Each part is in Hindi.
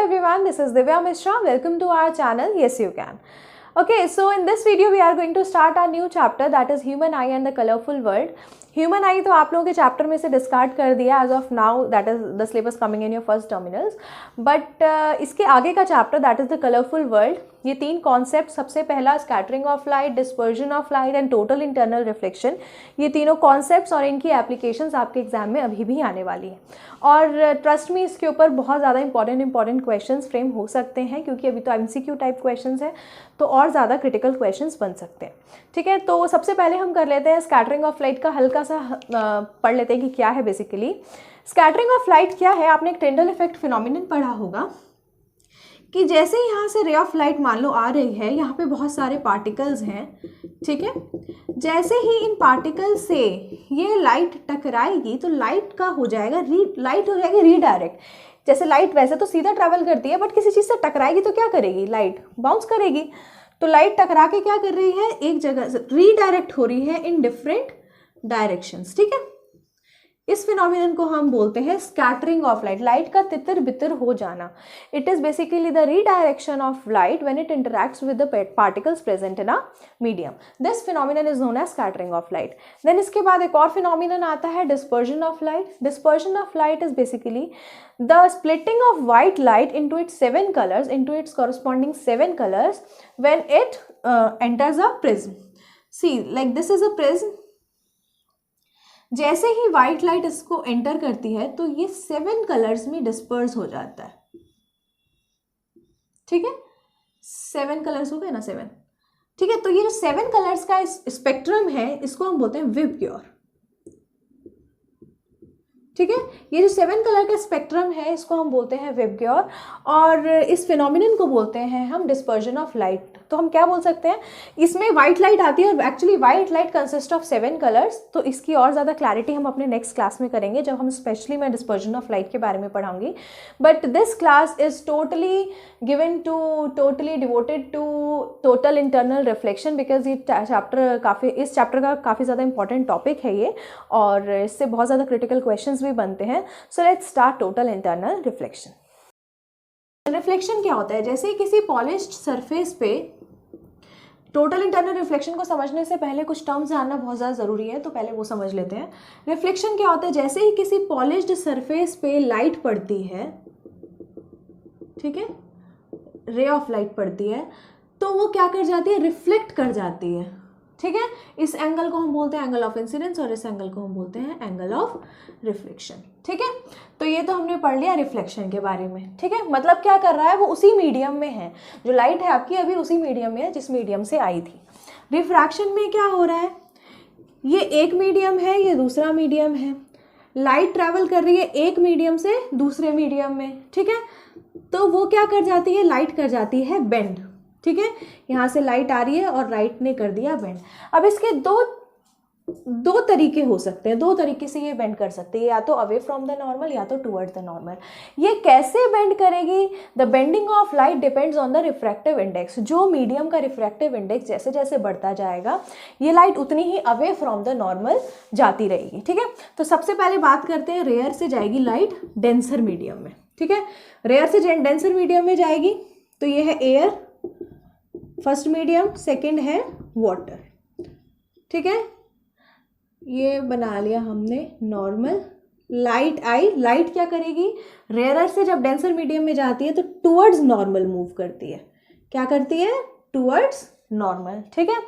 everyone, this is Divya Mishra. Welcome to our channel Yes You Can. Okay, so in this video we are going to start our new chapter, that is Human Eye and the Colorful World. Human आई तो आप लोगों के चैप्टर में से डिस्कार्ड कर दिया as of now, that is the syllabus coming in your first terminals. But इसके आगे का chapter that is the colourful world. ये तीन कॉन्सेप्ट, सबसे पहला scattering of light, dispersion of light and total internal reflection, ये तीनों कॉन्सेप्ट्स और इनकी एप्लीकेशंस आपके एग्जाम में अभी भी आने वाली हैं. और ट्रस्ट मी, इसके ऊपर बहुत ज़्यादा इंपॉर्टेंट क्वेश्चंस फ्रेम हो सकते हैं, क्योंकि अभी तो एमसीक्यू टाइप क्वेश्चंस हैं, तो और ज़्यादा क्रिटिकल क्वेश्चंस बन सकते हैं. ठीक है, तो सबसे पहले हम कर लेते हैं स्कैटरिंग ऑफ लाइट का हल्का सा पढ़ लेते हैं कि क्या है बेसिकली. स्कैटरिंग ऑफ लाइट क्या है? आपने एक टिंडल इफेक्ट फिनोमिनन पढ़ा होगा कि जैसे यहाँ से रे ऑफ लाइट मान लो आ रही है, यहाँ पे बहुत सारे पार्टिकल्स हैं. ठीक है, जैसे ही इन पार्टिकल से ये लाइट टकराएगी तो लाइट का हो जाएगा लाइट हो जाएगी रीडायरेक्ट. जैसे लाइट वैसे तो सीधा ट्रैवल करती है, बट किसी चीज़ से टकराएगी तो क्या करेगी? लाइट बाउंस करेगी. तो लाइट टकरा के क्या कर रही है? एक जगह से रीडायरेक्ट हो रही है इन डिफरेंट डायरेक्शंस. ठीक है, इस फिनोमिनन को हम बोलते हैं स्कैटरिंग ऑफ लाइट. लाइट का तितर बितर हो जाना. It is basically the redirection of light when it interacts with the particles present in a medium. This phenomenon is known as scattering of light. Then इसके बाद एक और फिनोमिनन आता है dispersion of light. Dispersion of light is basically the splitting of white light into its 7 colors, into its corresponding 7 colors when it enters a prism. See, like this is a prism. जैसे ही white light इसको एंटर करती है तो ये 7 कलर्स में डिस्पर्स हो जाता है. ठीक है, 7 कलर्स हो गए ना, 7. ठीक है, तो ये जो 7 कलर्स का स्पेक्ट्रम है, इसको हम बोलते हैं विबग्योर. ठीक है, ये जो 7 कलर का स्पेक्ट्रम है, इसको हम बोलते हैं विबग्योर. और इस फिनोमिनन को बोलते हैं हम डिस्पर्जन ऑफ लाइट. तो हम क्या बोल सकते हैं, इसमें वाइट लाइट आती है और actually white light consist of 7 colours. तो इसकी और ज़्यादा क्लैरिटी हम अपने नेक्स्ट क्लास में करेंगे, जब हम स्पेशली मैं डिस्पर्जन ऑफ लाइट के बारे में पढ़ाऊंगी. But this class is totally devoted to total internal reflection, because ये इस चैप्टर का काफ़ी ज़्यादा इंपॉर्टेंट टॉपिक है ये, और इससे बहुत ज़्यादा क्रिटिकल क्वेश्चंस भी बनते हैं. So let's start total internal reflection. Reflection क्या होता है? जैसे किसी पॉलिश्ड सरफेस पे, टोटल इंटरनल रिफ्लेक्शन को समझने से पहले कुछ टर्म्स जानना बहुत ज़्यादा ज़रूरी है, तो पहले वो समझ लेते हैं. रिफ्लेक्शन क्या होता है? जैसे ही किसी पॉलिश्ड सरफेस पे लाइट पड़ती है, ठीक है, रे ऑफ लाइट पड़ती है, तो वो क्या कर जाती है? रिफ्लेक्ट कर जाती है. ठीक है, इस एंगल को हम बोलते हैं एंगल ऑफ इंसिडेंस और इस एंगल को हम बोलते हैं एंगल ऑफ रिफ्लेक्शन. ठीक है, तो ये तो हमने पढ़ लिया रिफ्लेक्शन के बारे में. ठीक है, मतलब क्या कर रहा है, वो उसी मीडियम में है. जो लाइट है आपकी अभी उसी मीडियम में है जिस मीडियम से आई थी. रिफ्रैक्शन में क्या हो रहा है? ये एक मीडियम है, ये दूसरा मीडियम है. लाइट ट्रैवल कर रही है एक मीडियम से दूसरे मीडियम में. ठीक है, तो वो क्या कर जाती है? लाइट कर जाती है बेंड. ठीक है, यहाँ से लाइट आ रही है और लाइट ने कर दिया बेंड. अब इसके दो तरीके हो सकते हैं, 2 तरीके से ये बेंड कर सकते हैं, या तो अवे फ्रॉम द नॉर्मल या तो टुवर्ड द नॉर्मल. ये कैसे बेंड करेगी? The bending of light depends on the refractive index. जो मीडियम का रिफ्रैक्टिव इंडेक्स जैसे जैसे बढ़ता जाएगा, ये लाइट उतनी ही अवे फ्रॉम द नॉर्मल जाती रहेगी. ठीक है, तो सबसे पहले बात करते हैं, रेयर से जाएगी लाइट डेंसर मीडियम में. ठीक है, रेयर से डेंसर मीडियम में जाएगी, तो ये है एयर फर्स्ट मीडियम, सेकंड है वाटर. ठीक है, ये बना लिया हमने नॉर्मल. लाइट आई, लाइट क्या करेगी? रेयरर से जब डेंसर मीडियम में जाती है तो टुवर्ड्स नॉर्मल मूव करती है. क्या करती है? Towards normal. ठीक है,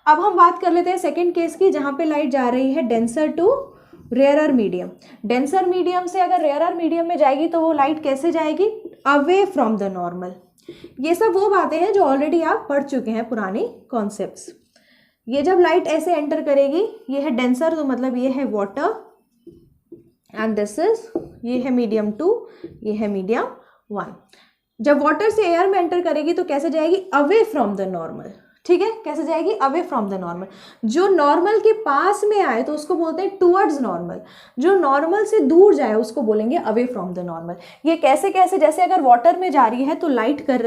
अब हम बात कर लेते हैं सेकंड केस की, जहाँ पे लाइट जा रही है denser to rarer medium. Denser medium से अगर रेयरर मीडियम में जाएगी तो वो लाइट कैसे जाएगी? Away from the normal. ये सब वो बातें हैं जो ऑलरेडी आप पढ़ चुके हैं, पुरानी कॉन्सेप्ट्स. ये जब लाइट ऐसे एंटर करेगी, ये है डेंसर, तो मतलब ये है वाटर, एंड दिस इज, ये है मीडियम 2, ये है मीडियम 1. जब वाटर से एयर में एंटर करेगी तो कैसे जाएगी? Away from the normal. ठीक है, कैसे जाएगी? Away from the normal. जो नॉर्मल के पास में आए तो उसको बोलते हैं टुवर्ड्स नॉर्मल. जो नॉर्मल से दूर जाए उसको बोलेंगे अवे फ्रॉम द नॉर्मल. ये कैसे कैसे? जैसे अगर वाटर में जा रही है तो लाइट कर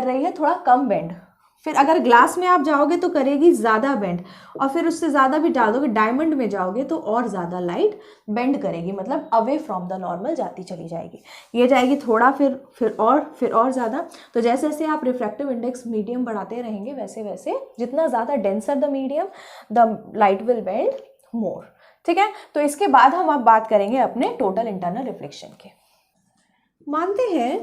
रही है थोड़ा कम बेंड. फिर अगर ग्लास में आप जाओगे तो करेगी ज़्यादा बेंड, और फिर उससे ज़्यादा भी डाल दोगे, डायमंड में जाओगे तो और ज़्यादा लाइट बेंड करेगी, मतलब अवे फ्रॉम द नॉर्मल जाती चली जाएगी। ये जाएगी थोड़ा, फिर और ज़्यादा। तो जैसे जैसे आप रिफ्रैक्टिव इंडेक्स मीडियम बढ़ाते रहेंगे वैसे वैसे जितना ज़्यादा denser the medium the light will bend more. ठीक है, तो इसके बाद हम अब बात करेंगे अपने टोटल इंटरनल रिफ्लेक्शन के। मानते हैं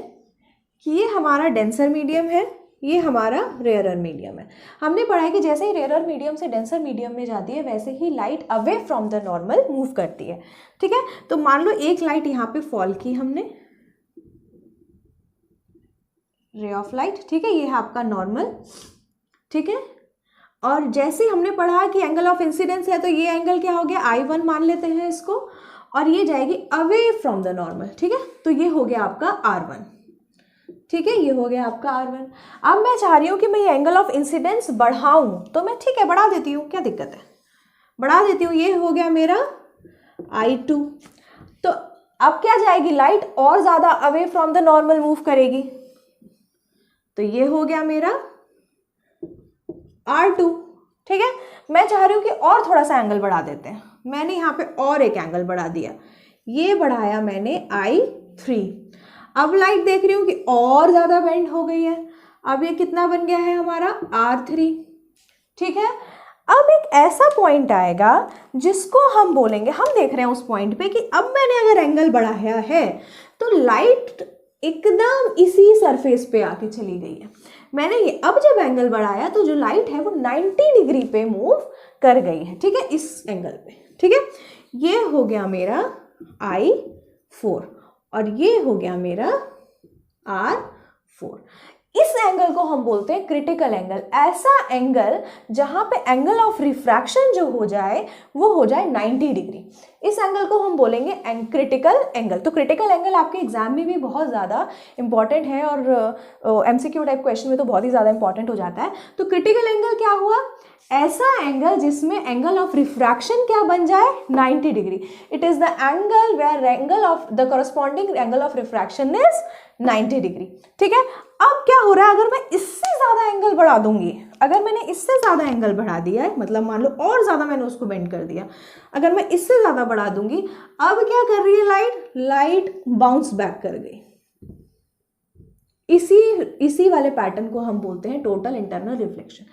कि ये हमारा डेंसर मीडियम है, ये हमारा रेयरर मीडियम है। हमने पढ़ा है कि जैसे ही रेयरर मीडियम से डेंसर मीडियम में जाती है वैसे ही light away from the normal move करती है। ठीक है, तो मान लो एक लाइट यहाँ पे फॉल की हमने, रे ऑफ लाइट, ठीक है, ये है आपका नॉर्मल। ठीक है, और जैसे हमने पढ़ा कि एंगल ऑफ इंसिडेंस है तो ये एंगल क्या हो गया, I1 मान लेते हैं इसको, और ये जाएगी अवे फ्रॉम द नॉर्मल। ठीक है, तो ये हो गया आपका R1। ठीक है, ये हो गया आपका R1। अब मैं चाह रही हूँ कि मैं ये एंगल ऑफ इंसिडेंस बढ़ाऊं, तो मैं ठीक है बढ़ा देती हूँ, क्या दिक्कत है, बढ़ा देती हूँ। ये हो गया मेरा I2। तो अब क्या जाएगी, लाइट और ज़्यादा away from the normal move करेगी, तो ये हो गया मेरा R2। ठीक है, मैं चाह रही हूँ कि और थोड़ा सा एंगल बढ़ा देते हैं। मैंने यहाँ पे और एक एंगल बढ़ा दिया, ये बढ़ाया मैंने I3। अब लाइट देख रही हूँ कि और ज़्यादा बेंड हो गई है। अब ये कितना बन गया है हमारा R3। ठीक है, अब एक ऐसा पॉइंट आएगा जिसको हम बोलेंगे, हम देख रहे हैं उस पॉइंट पे कि अब मैंने अगर एंगल बढ़ाया है तो लाइट एकदम इसी सरफेस पे आके चली गई है। मैंने ये अब जब एंगल बढ़ाया तो जो लाइट है वो 90 डिग्री पे मूव कर गई है। ठीक है, इस एंगल पे। ठीक है, ये हो गया मेरा I4 और ये हो गया मेरा R4। इस एंगल को हम बोलते हैं क्रिटिकल एंगल। ऐसा एंगल जहां पे एंगल ऑफ रिफ्रैक्शन जो हो जाए वो हो जाए 90 डिग्री, इस एंगल को हम बोलेंगे क्रिटिकल एंगल। तो क्रिटिकल एंगल आपके एग्जाम में भी बहुत ज़्यादा इंपॉर्टेंट है और एमसीक्यू टाइप क्वेश्चन में तो बहुत ही ज़्यादा इंपॉर्टेंट हो जाता है। तो क्रिटिकल एंगल क्या हुआ, ऐसा एंगल जिसमें एंगल ऑफ रिफ्रैक्शन क्या बन जाए, 90 degree. It is the angle where angle of the corresponding angle of refraction is 90 degree. ठीक है, अब क्या हो रहा है, अगर मैं इससे ज्यादा एंगल बढ़ा दूंगी, अगर मैंने इससे ज्यादा एंगल बढ़ा दिया है, मतलब मान लो और ज्यादा मैंने उसको बेंड कर दिया, अगर मैं इससे ज्यादा बढ़ा दूंगी, अब क्या कर रही है लाइट बाउंस बैक कर गई। इसी वाले पैटर्न को हम बोलते हैं टोटल इंटरनल रिफ्लेक्शन।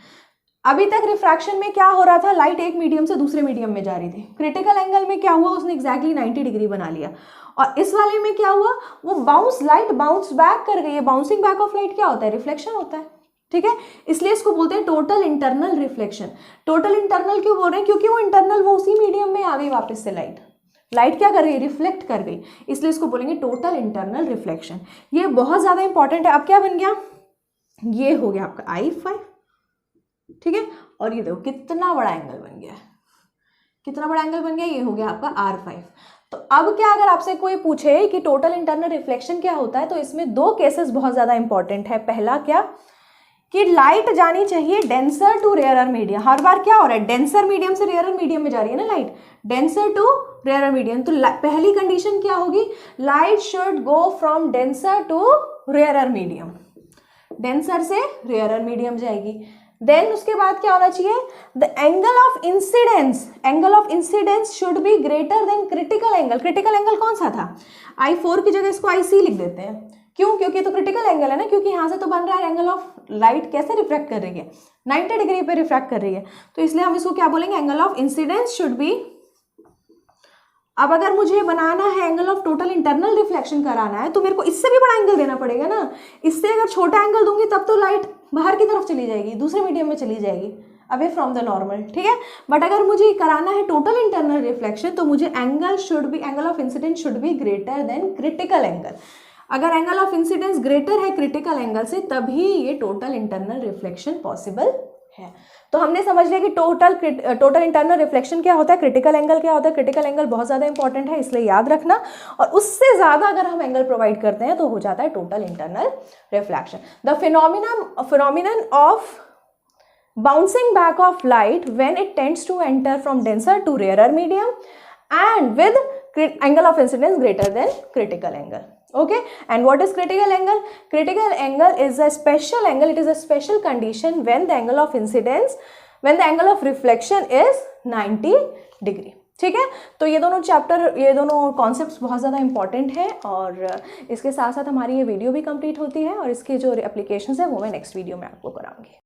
अभी तक रिफ्रैक्शन में क्या हो रहा था, लाइट एक मीडियम से दूसरे मीडियम में जा रही थी। क्रिटिकल एंगल में क्या हुआ, उसने एग्जैक्टली 90 डिग्री बना लिया। और इस वाले में क्या हुआ, वो लाइट बाउंस बैक कर गई है। बाउंसिंग बैक ऑफ लाइट क्या होता है, रिफ्लेक्शन होता है। ठीक है, इसलिए इसको बोलते हैं total internal reflection. Total internal क्यों बोल रहे हैं, क्योंकि वो इंटरनल वो उसी मीडियम में आ गई वापस से लाइट क्या कर गई, रिफ्लेक्ट कर गई, इसलिए इसको बोलेंगे टोटल इंटरनल रिफ्लेक्शन। ये बहुत ज्यादा इंपॉर्टेंट है। अब क्या बन गया, ये हो गया आपका I5। ठीक है, और ये देखो कितना बड़ा एंगल बन गया, कितना बड़ा एंगल बन गया, ये हो गया आपका R5। तो अब क्या, अगर आपसे कोई पूछे कि टोटल इंटरनल रिफ्लेक्शन क्या होता है, तो इसमें दो केसेस बहुत ज्यादा इंपॉर्टेंट है। पहला क्या, कि लाइट जानी चाहिए डेंसर टू रेयरर मीडियम। हर बार क्या हो रहा है, डेंसर मीडियम से रेयरर मीडियम में जा रही है ना light, denser to rarer medium. तो पहली कंडीशन क्या होगी, light should go from denser to rarer medium, denser से रेयरर मीडियम जाएगी। देन उसके बाद क्या होना चाहिए, the angle of incidence should be greater than critical angle. Critical angle कौन सा था, I4 की जगह इसको IC लिख देते हैं। क्यों, क्योंकि तो क्रिटिकल एंगल है ना, क्योंकि यहाँ से तो बन रहा है एंगल ऑफ लाइट कैसे रिफ्रैक्ट कर रही है, 90 डिग्री पे रिफ्रैक्ट कर रही है, तो इसलिए हम इसको क्या बोलेंगे, angle of incidence should B. अब अगर मुझे बनाना है angle of total internal reflection कराना है, तो मेरे को इससे भी बड़ा एंगल देना पड़ेगा ना। इससे अगर छोटा एंगल दूंगी तब तो लाइट बाहर की तरफ चली जाएगी, दूसरे मीडियम में चली जाएगी, अवे फ्रॉम द नॉर्मल। ठीक है, बट अगर मुझे कराना है टोटल इंटरनल रिफ्लेक्शन, तो मुझे angle of incidence should be greater than critical angle. अगर एंगल ऑफ इंसिडेंस ग्रेटर है क्रिटिकल एंगल से, तभी ये टोटल इंटरनल रिफ्लेक्शन पॉसिबल है। तो हमने समझ लिया कि टोटल इंटरनल रिफ्लेक्शन क्या होता है, क्रिटिकल एंगल क्या होता है। क्रिटिकल एंगल बहुत ज़्यादा इंपॉर्टेंट है, इसलिए याद रखना, और उससे ज़्यादा अगर हम एंगल प्रोवाइड करते हैं तो हो जाता है total internal reflection. The phenomenon of bouncing back of light when it tends to enter from denser to rarer medium and with angle of incidence greater than critical angle. Okay, and what is critical angle? Critical angle is a special angle, it is a special condition when the angle of incidence, when the angle of reflection is 90 degree. ठीक है, तो ये दोनों चैप्टर, ये दोनों कॉन्सेप्ट्स बहुत ज़्यादा इंपॉर्टेंट हैं और इसके साथ साथ हमारी ये वीडियो भी कंप्लीट होती है और इसके जो एप्लीकेशंस है वो मैं नेक्स्ट वीडियो में आपको कराऊंगी.